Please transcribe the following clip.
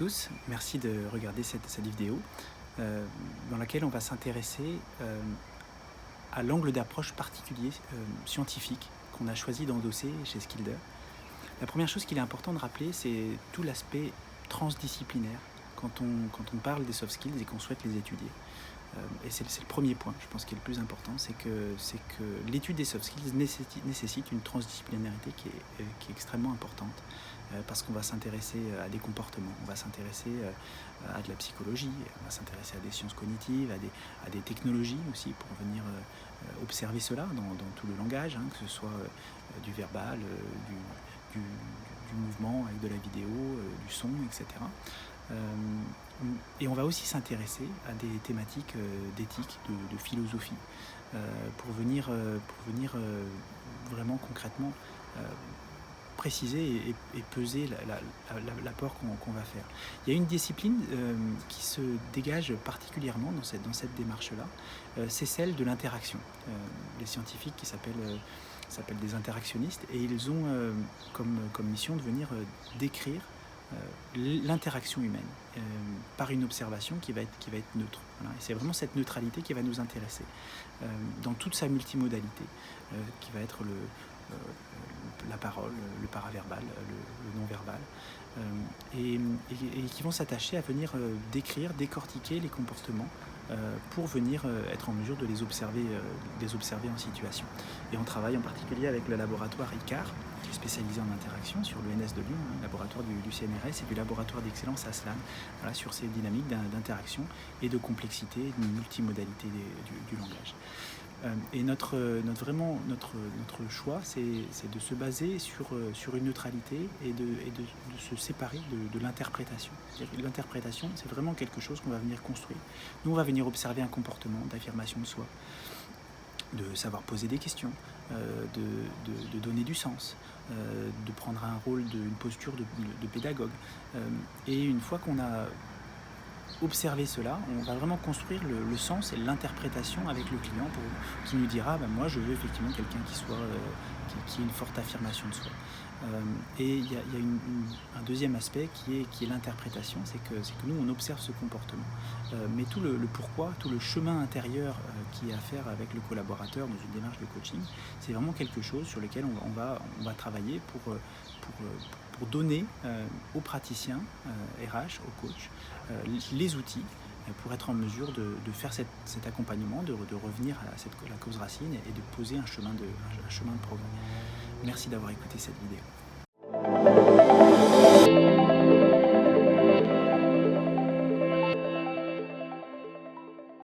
tous, merci de regarder cette vidéo dans laquelle on va s'intéresser à l'angle d'approche particulier scientifique qu'on a choisi d'endosser chez Skilder. La première chose qu'il est important de rappeler, c'est tout l'aspect transdisciplinaire quand on parle des soft skills et qu'on souhaite les étudier. Et c'est le premier point, je pense, qui est le plus important, c'est que l'étude des soft skills nécessite une transdisciplinarité qui est extrêmement importante, parce qu'on va s'intéresser à des comportements, on va s'intéresser à de la psychologie, on va s'intéresser à des sciences cognitives, à des technologies aussi, pour venir observer cela dans tout le langage, que ce soit du verbal, du mouvement avec de la vidéo, du son, etc. Et on va aussi s'intéresser à des thématiques d'éthique, de philosophie, pour venir vraiment concrètement préciser et peser l'apport qu'on va faire. Il y a une discipline qui se dégage particulièrement dans cette démarche-là, c'est celle de l'interaction. Les scientifiques qui s'appellent des interactionnistes, et ils ont comme mission de venir décrire l'interaction humaine par une observation qui va être neutre. Voilà. Et c'est vraiment cette neutralité qui va nous intéresser dans toute sa multimodalité, qui va être la parole, le paraverbal, le non-verbal, et qui vont s'attacher à venir décrire, décortiquer les comportements pour venir être en mesure de les observer en situation. Et on travaille en particulier avec le laboratoire ICAR, qui est spécialisé en interaction sur l'ENS de Lyon, laboratoire du CNRS, et du laboratoire d'excellence ASLAN, voilà, sur ces dynamiques d'interaction et de complexité, de multimodalité du langage. Et notre choix, c'est de se baser sur une neutralité et de se séparer de l'interprétation. L'interprétation, c'est vraiment quelque chose qu'on va venir construire. Nous, on va venir observer un comportement d'affirmation de soi, de savoir poser des questions, de donner du sens, de prendre un rôle, une posture de pédagogue. Et une fois qu'on a observer cela, on va vraiment construire le sens et l'interprétation avec le client qui nous dira moi je veux effectivement quelqu'un qui ait une forte affirmation de soi. Et il y a un deuxième aspect qui est l'interprétation, c'est que nous on observe ce comportement, mais tout le pourquoi, tout le chemin intérieur qui est à faire avec le collaborateur dans une démarche de coaching, c'est vraiment quelque chose sur lequel on va travailler pour donner aux praticiens RH, aux coachs, les outils pour être en mesure de faire cet accompagnement, de revenir à la cause racine et de poser un chemin de progrès. Merci d'avoir écouté cette vidéo.